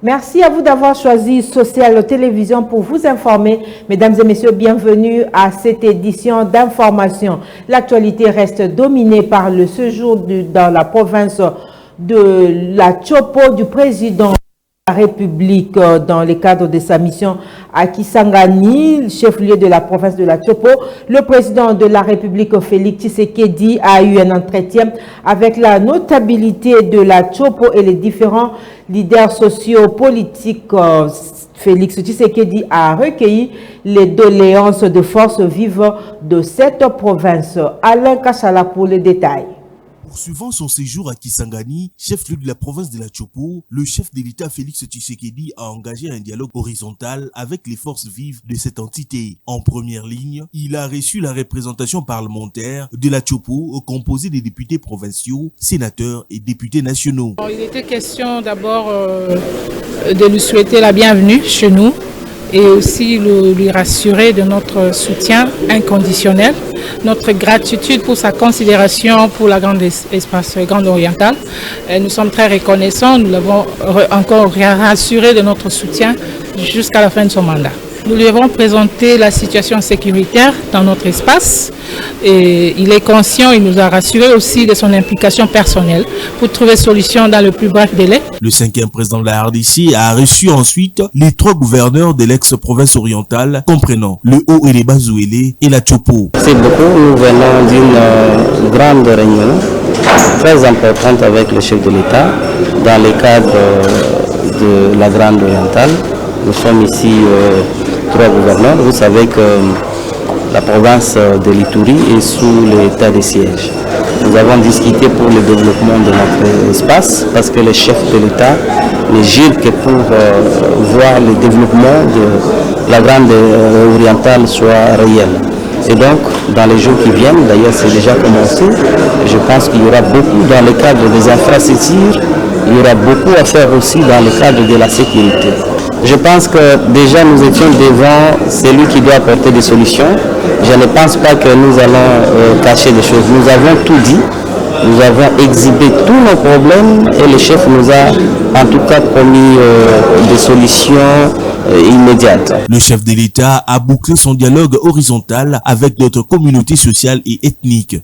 Merci à vous d'avoir choisi Social Télévision pour vous informer. Mesdames et messieurs, bienvenue à cette édition d'information. L'actualité reste dominée par le séjour dans la province de la Tchopo du président de la République dans le cadre de sa mission à Kisangani, chef-lieu de la province de la Tchopo. Le président de la République, Félix Tshisekedi, a eu un entretien avec la notabilité de la Tchopo et les différents leaders sociopolitiques. Félix Tshisekedi a recueilli les doléances de forces vives de cette province. Alain Kachala pour les détails. Poursuivant son séjour à Kisangani, chef-lieu de la province de la Tchopo, le chef de l'État Félix Tshisekedi a engagé un dialogue horizontal avec les forces vives de cette entité. En première ligne, il a reçu la représentation parlementaire de la Tchopo composée des députés provinciaux, sénateurs et députés nationaux. Il était question d'abord de lui souhaiter la bienvenue chez nous et aussi lui rassurer de notre soutien inconditionnel, notre gratitude pour sa considération pour la grande espace grande orientale. Nous sommes très reconnaissants, nous l'avons encore rassuré de notre soutien jusqu'à la fin de son mandat. Nous lui avons présenté la situation sécuritaire dans notre espace et il est conscient, il nous a rassuré aussi de son implication personnelle pour trouver solution dans le plus bref délai. Le 5e président de la RDC a reçu ensuite les 3 gouverneurs de l'ex-province orientale, comprenant le Haut et les Bas-Ouélé et la Tchopo. C'est beaucoup, nous venons d'une grande réunion très importante avec le chef de l'État dans le cadre de la Grande Orientale. Nous sommes ici 3 gouverneurs. Vous savez que la province de l'Ituri est sous l'état de siège. Nous avons discuté pour le développement de notre espace parce que le chef de l'État ne gire que pour voir le développement de la Grande Orientale soit réel. Et donc, dans les jours qui viennent, d'ailleurs c'est déjà commencé, je pense qu'il y aura beaucoup dans le cadre des infrastructures, il y aura beaucoup à faire aussi dans le cadre de la sécurité. Je pense que déjà nous étions devant celui qui doit apporter des solutions. Je ne pense pas que nous allons cacher des choses. Nous avons tout dit, nous avons exhibé tous nos problèmes et le chef nous a en tout cas promis des solutions immédiates. Le chef de l'État a bouclé son dialogue horizontal avec d'autres communautés sociales et ethniques.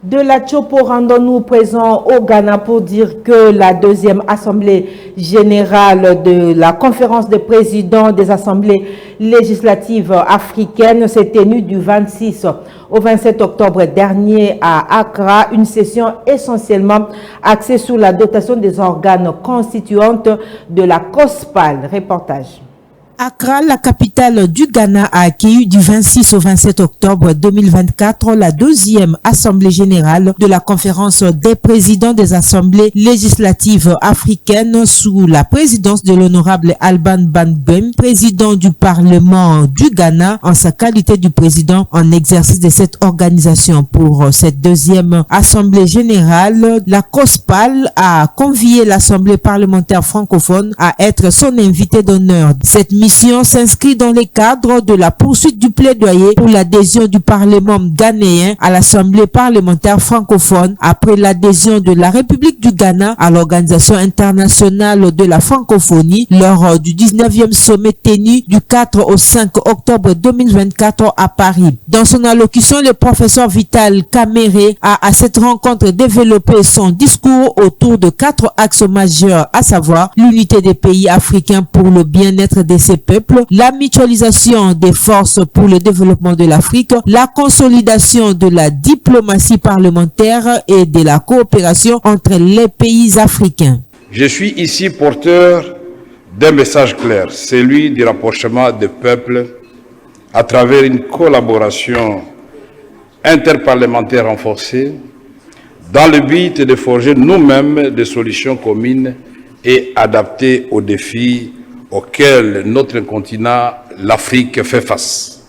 De la Tchopo, rendons-nous présents au Ghana pour dire que la 2e assemblée générale de la conférence des présidents des assemblées législatives africaines s'est tenue du 26 au 27 octobre dernier à Accra, une session essentiellement axée sur la dotation des organes constituantes de la COSPAL. Reportage. Accra, la capitale du Ghana, a accueilli du 26 au 27 octobre 2024 la 2e Assemblée générale de la conférence des présidents des assemblées législatives africaines sous la présidence de l'honorable Alban Banbem, président du Parlement du Ghana, en sa qualité du président en exercice de cette organisation. Pour cette 2e Assemblée générale, la COSPAL a convié l'Assemblée parlementaire francophone à être son invité d'honneur. Cette mission s'inscrit dans le cadre de la poursuite du plaidoyer pour l'adhésion du Parlement ghanéen à l'Assemblée parlementaire francophone après l'adhésion de la République du Ghana à l'Organisation internationale de la francophonie lors du 19e sommet tenu du 4 au 5 octobre 2024 à Paris. Dans son allocution, le professeur Vital Kamere a à cette rencontre développé son discours autour de 4 axes majeurs, à savoir l'unité des pays africains pour le bien-être de ces peuples, la mutualisation des forces pour le développement de l'Afrique, la consolidation de la diplomatie parlementaire et de la coopération entre les pays africains. Je suis ici porteur d'un message clair, celui du rapprochement des peuples à travers une collaboration interparlementaire renforcée dans le but de forger nous-mêmes des solutions communes et adaptées aux défis auxquels notre continent, l'Afrique, fait face.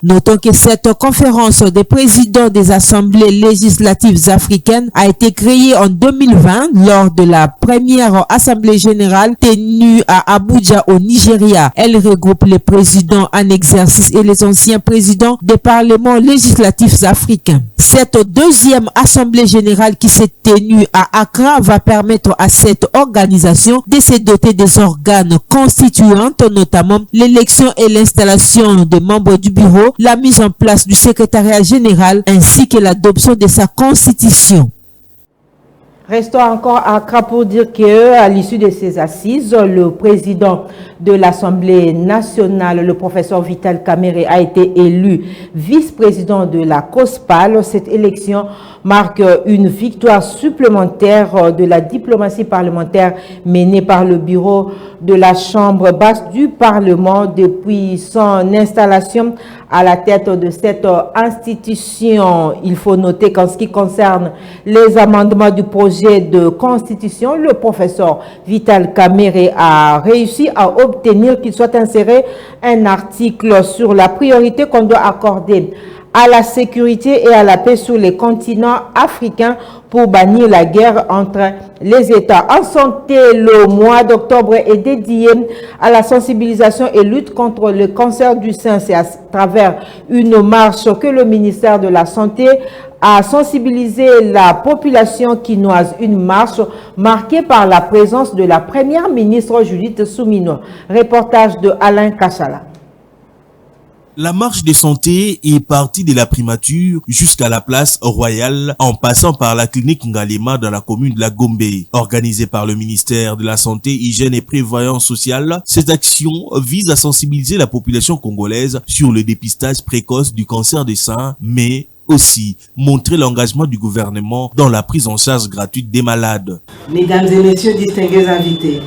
Notons que cette conférence des présidents des assemblées législatives africaines a été créée en 2020 lors de la première assemblée générale tenue à Abuja au Nigeria. Elle regroupe les présidents en exercice et les anciens présidents des parlements législatifs africains. Cette deuxième assemblée générale qui s'est tenue à Accra va permettre à cette organisation de se doter des organes constituants, notamment l'élection et l'installation des membres du bureau, la mise en place du secrétariat général ainsi que l'adoption de sa constitution. Restons encore à Accra pour dire qu'à l'issue de ces assises, le président de l'Assemblée nationale, le professeur Vital Kamerhe, a été élu vice-président de la COSPAL. Cette élection marque une victoire supplémentaire de la diplomatie parlementaire menée par le bureau de la Chambre basse du Parlement depuis son installation à la tête de cette institution. Il faut noter qu'en ce qui concerne les amendements du projet de constitution, le professeur Vital Kamerhe a réussi à obtenir qu'il soit inséré un article sur la priorité qu'on doit accorder à la sécurité et à la paix sur les continents africains pour bannir la guerre entre les États. En santé, le mois d'octobre est dédié à la sensibilisation et lutte contre le cancer du sein. C'est à travers une marche que le ministère de la Santé a sensibilisé la population quinoise. Une marche marquée par la présence de la première ministre Judith Suminwa. Reportage de Alain Kashala. La marche de santé est partie de la primature jusqu'à la place royale en passant par la clinique Ngalema dans la commune de la Gombe. Organisée par le ministère de la Santé, Hygiène et Prévoyance sociale, cette action vise à sensibiliser la population congolaise sur le dépistage précoce du cancer du sein, mais aussi montrer l'engagement du gouvernement dans la prise en charge gratuite des malades. Mesdames et messieurs, distingués invités,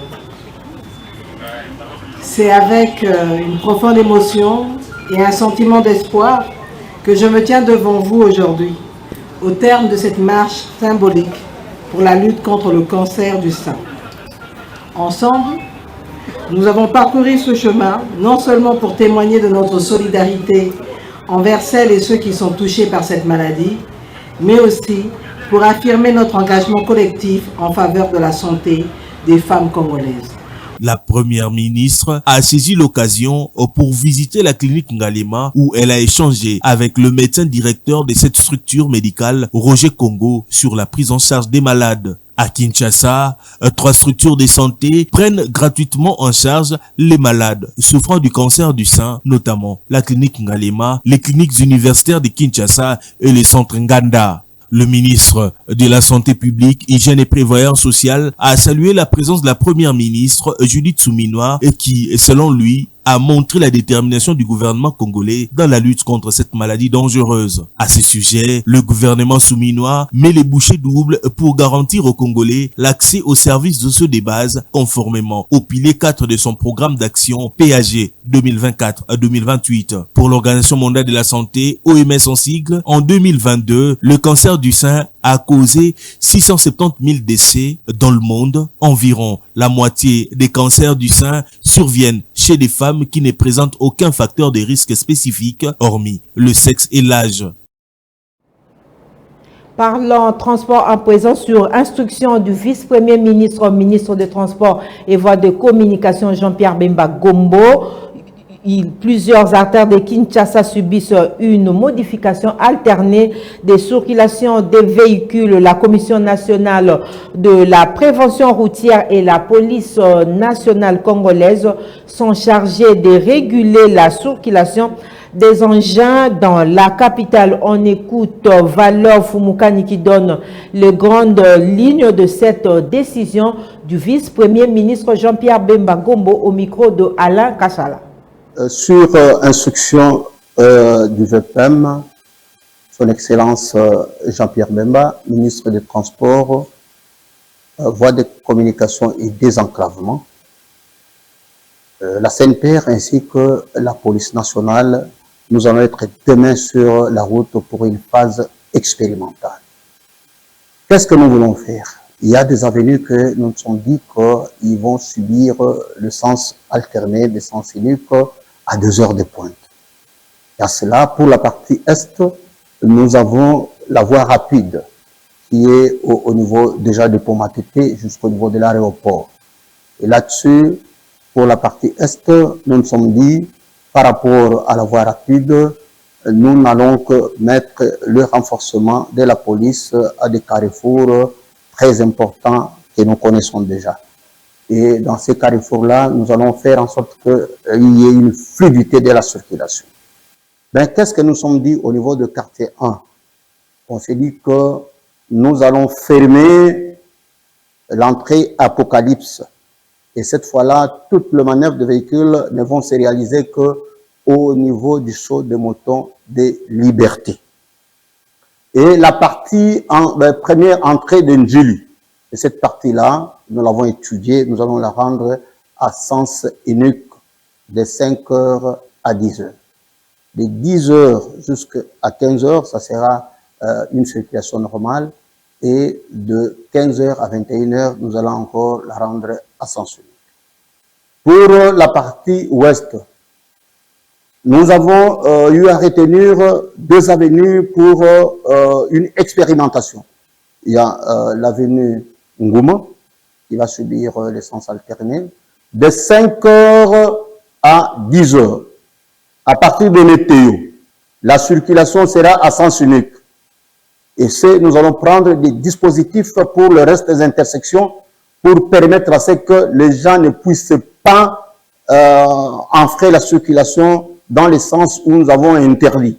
c'est avec une profonde émotion et un sentiment d'espoir que je me tiens devant vous aujourd'hui, au terme de cette marche symbolique pour la lutte contre le cancer du sein. Ensemble, nous avons parcouru ce chemin, non seulement pour témoigner de notre solidarité envers celles et ceux qui sont touchés par cette maladie, mais aussi pour affirmer notre engagement collectif en faveur de la santé des femmes congolaises. La première ministre a saisi l'occasion pour visiter la clinique Ngalema où elle a échangé avec le médecin directeur de cette structure médicale, Roger Congo, sur la prise en charge des malades. À Kinshasa, 3 structures de santé prennent gratuitement en charge les malades souffrant du cancer du sein, notamment la clinique Ngalema, les cliniques universitaires de Kinshasa et les centres Nganda. Le ministre de la Santé publique, Hygiène et Prévoyance sociale a salué la présence de la première ministre Judith Suminwa qui, selon lui, a montré la détermination du gouvernement congolais dans la lutte contre cette maladie dangereuse. À ce sujet, le gouvernement Suminwa met les bouchées doubles pour garantir aux Congolais l'accès aux services sociaux de base conformément au pilier 4 de son programme d'action PAG 2024-2028. Pour l'Organisation mondiale de la santé, OMS en sigle, en 2022, le cancer du sein a causé 670 000 décès dans le monde. Environ la moitié des cancers du sein surviennent chez des femmes qui ne présentent aucun facteur de risque spécifique, hormis le sexe et l'âge. Parlant transport en présent sur instruction du vice-premier ministre, ministre des Transports et Voies de Communication Jean-Pierre Bemba Gombo, plusieurs artères de Kinshasa subissent une modification alternée des circulations des véhicules. La Commission nationale de la prévention routière et la police nationale congolaise sont chargées de réguler la circulation des engins dans la capitale. On écoute Valor Fumukani qui donne les grandes lignes de cette décision du vice-premier ministre Jean-Pierre Bemba Gombo au micro de Alain Kashala. Sur instruction du VPM, son Excellence Jean-Pierre Bemba, ministre des Transports, Voies de Communication et Désenclavement, la CNPR ainsi que la police nationale, nous allons être demain sur la route pour une phase expérimentale. Qu'est-ce que nous voulons faire? Il y a des avenues que nous nous sommes dit qu'ils vont subir le sens alterné des sens uniques à 2 heures de pointe. Et à cela, pour la partie Est, nous avons la voie rapide qui est au niveau déjà de Pont-Matete jusqu'au niveau de l'aéroport. Et là-dessus, pour la partie Est, nous nous sommes dit, par rapport à la voie rapide, nous n'allons que mettre le renforcement de la police à des carrefours très importants que nous connaissons déjà. Et dans ces carrefours-là, nous allons faire en sorte qu'il y ait une fluidité de la circulation. Ben, qu'est-ce que nous sommes dit au niveau de quartier 1? On s'est dit que nous allons fermer l'entrée Apocalypse. Et cette fois-là, toutes les manœuvres de véhicules ne vont se réaliser qu'au niveau du saut de moton des Libertés. Et la partie, première entrée de Ndjili. Et cette partie-là, nous l'avons étudiée, nous allons la rendre à sens unique de 5h à 10h. De 10h jusqu'à 15h, ça sera une circulation normale. Et de 15h à 21h, nous allons encore la rendre à sens unique. Pour la partie ouest, nous avons eu à retenir 2 avenues pour une expérimentation. Il y a l'avenue Ngouma, qui va subir l'essence alternée, de 5h à 10h. À partir de l'été, la circulation sera à sens unique. Et nous allons prendre des dispositifs pour le reste des intersections pour permettre à ce que les gens ne puissent pas enfreindre la circulation dans les sens où nous avons interdit.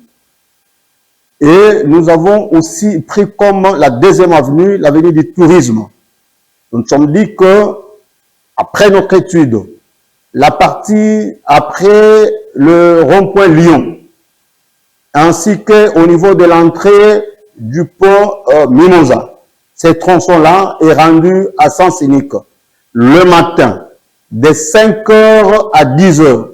Et nous avons aussi pris comme la deuxième avenue, l'avenue du tourisme. Nous nous sommes dit que, après notre étude, la partie après le rond-point Lyon, ainsi qu'au niveau de l'entrée du pont Mimosa, ces tronçons-là est rendu à sens unique. Le matin, de 5h à 10h,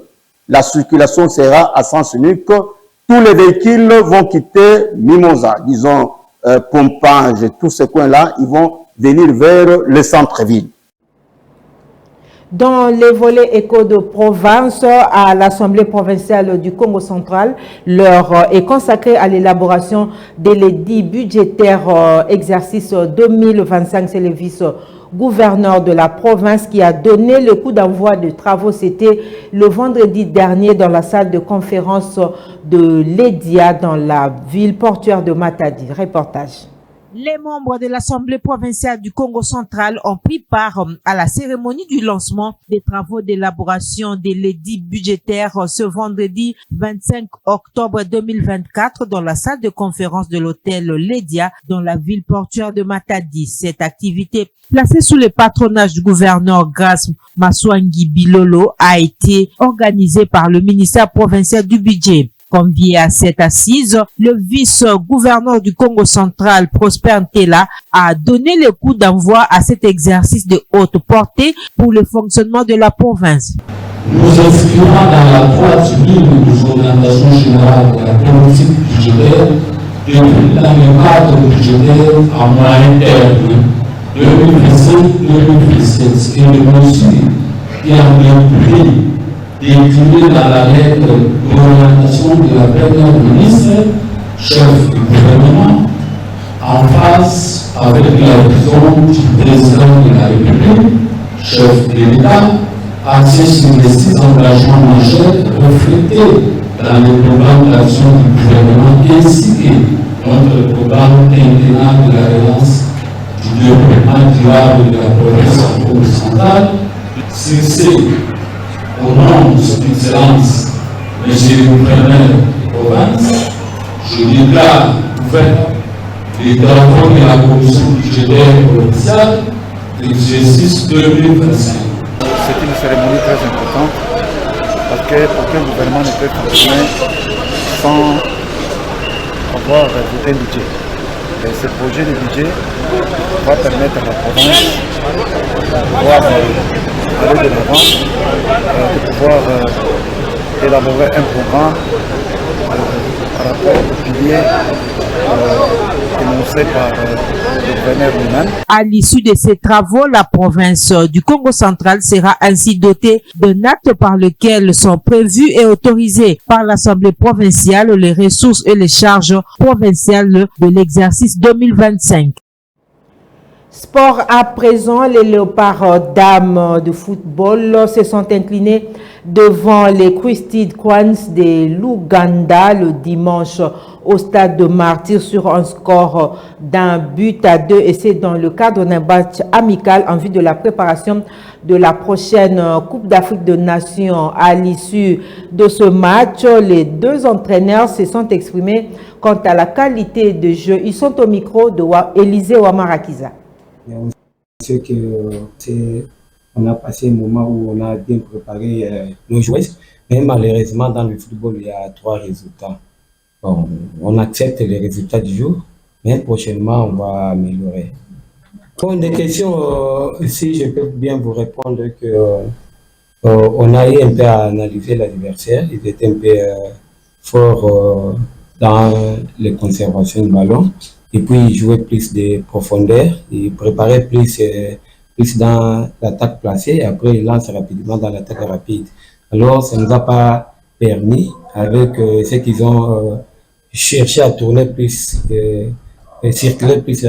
la circulation sera à sens unique. Tous les véhicules vont quitter Mimosa, disons Pompage et tous ces coins-là, ils vont venir vers le centre-ville. Dans les volets éco de province, à l'Assemblée provinciale du Congo central, l'heure est consacrée à l'élaboration de l'édit budgétaire exercice 2025. C'est le vice-gouverneur de la province qui a donné le coup d'envoi de travaux. C'était le vendredi dernier dans la salle de conférence de l'EDIA dans la ville portuaire de Matadi. Reportage. Les membres de l'Assemblée provinciale du Congo central ont pris part à la cérémonie du lancement des travaux d'élaboration de l'édit budgétaire ce vendredi 25 octobre 2024 dans la salle de conférence de l'hôtel Ledia dans la ville portuaire de Matadi. Cette activité, placée sous le patronage du gouverneur Grace Maswangi Bilolo, a été organisée par le ministère provincial du budget. Convié à cette assise, le vice-gouverneur du Congo central, Prosper Ntela, a donné le coup d'envoi à cet exercice de haute portée pour le fonctionnement de la province. Nous inscrivons dans la droite ligne des orientations générales de la politique budgétaire depuis le cadre budgétaire à moyen terme 2025-2027 et les mesures qui ont été déclinées dans la lettre d'orientation de la première ministre, chef du gouvernement, en phase avec la vision du président de la République, chef de l'État, axé sur les 6 engagements majeurs reflétés dans le programme d'action du gouvernement ainsi que notre programme quinquennal de la relance du développement durable de la province centrale. Sur ce, au nom de son Excellence, Monsieur le gouverneur de province, je déclare ouvert les travaux de la commission budgétaire provinciale d'exercice 2025. C'est une cérémonie très importante parce qu'aucun gouvernement ne peut fonctionner sans avoir voté un budget. Et ce projet de budget va permettre à la province de pouvoir aller de l'avant, de pouvoir élaborer un programme par rapport aux piliers énoncés par le gouverneur lui-même. À l'issue de ces travaux, la province du Congo central sera ainsi dotée d'un acte par lequel sont prévus et autorisés par l'Assemblée provinciale les ressources et les charges provinciales de l'exercice 2025. Sport à présent, les Léopards dames de football se sont inclinés devant les Christy Queens de l'Ouganda le dimanche au stade de Martyr sur un score d'1-2 et c'est dans le cadre d'un match amical en vue de la préparation de la prochaine Coupe d'Afrique des Nations. À l'issue de ce match, les deux entraîneurs se sont exprimés quant à la qualité de jeu. Ils sont au micro de Élisée Ouamarakiza. On sait qu'on a passé un moment où on a bien préparé nos joueuses, mais malheureusement dans le football il y a 3 résultats. Bon, on accepte les résultats du jour, mais prochainement on va améliorer. Pour des questions, si je peux bien vous répondre que on a eu un peu à analyser l'adversaire, ils étaient un peu forts dans les conservations de ballon. Et puis, il jouait plus de profondeur, il préparait plus dans l'attaque placée, et après, il lance rapidement dans l'attaque rapide. Alors, ça ne nous a pas permis, avec ce qu'ils ont cherché à tourner plus, circuler plus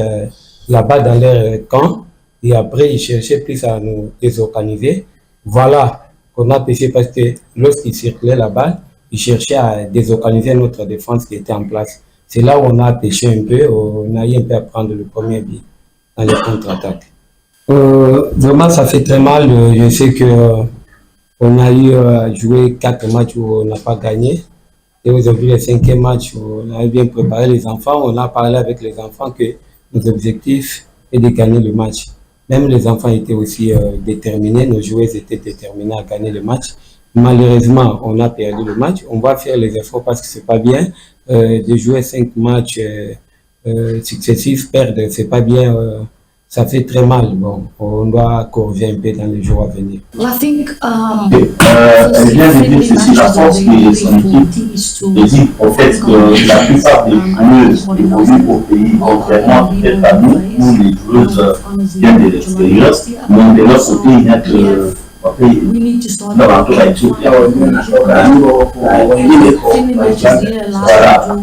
la balle dans leur camp, et après, ils cherchaient plus à nous désorganiser. Voilà qu'on a pêché parce que lorsqu'ils circulaient la balle, ils cherchaient à désorganiser notre défense qui était en place. C'est là où on a pêché un peu, on a eu un peu à prendre le premier but dans les contre-attaques. Vraiment, ça fait très mal. Je sais qu'on a eu à jouer 4 matchs où on n'a pas gagné. Et aujourd'hui, le 5e match, on a bien préparé les enfants. On a parlé avec les enfants que notre objectif est de gagner le match. Même les enfants étaient aussi déterminés, nos joueurs étaient déterminés à gagner le match. Malheureusement, on a perdu le match. On va faire les efforts parce que c'est pas bien. De jouer 5 matchs successifs, perdre, c'est pas bien, ça fait très mal. Bon, on doit corriger un peu dans les jours à venir. Elle vient de dire ceci, la force de son équipe dit au fait que la plupart des joueuses évoluent au pays, contrairement peut-être à nous, où les joueuses viennent de l'extérieur, mais de l'autre côté, il n'y a que voilà.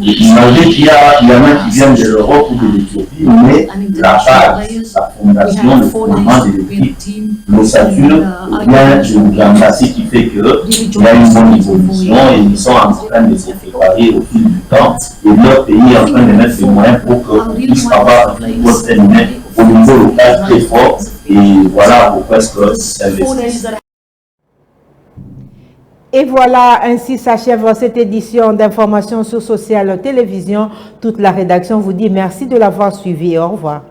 Imaginez qu'il y en a qui viennent de l'Europe ou de l'Éthiopie, mais la base, la fondation, le fondement de l'équipe, l'ossature, vient de l'Ouganda, ce qui fait qu'il y a une bonne évolution et ils sont en train de se préparer au fil du temps et leur pays est en train de mettre les moyens pour qu'on puisse avoir un football féminin au niveau local très fort et voilà pourquoi est-ce que ça investit. Et voilà, ainsi s'achève cette édition d'information sur Social Télévision. Toute la rédaction vous dit merci de l'avoir suivi. Au revoir.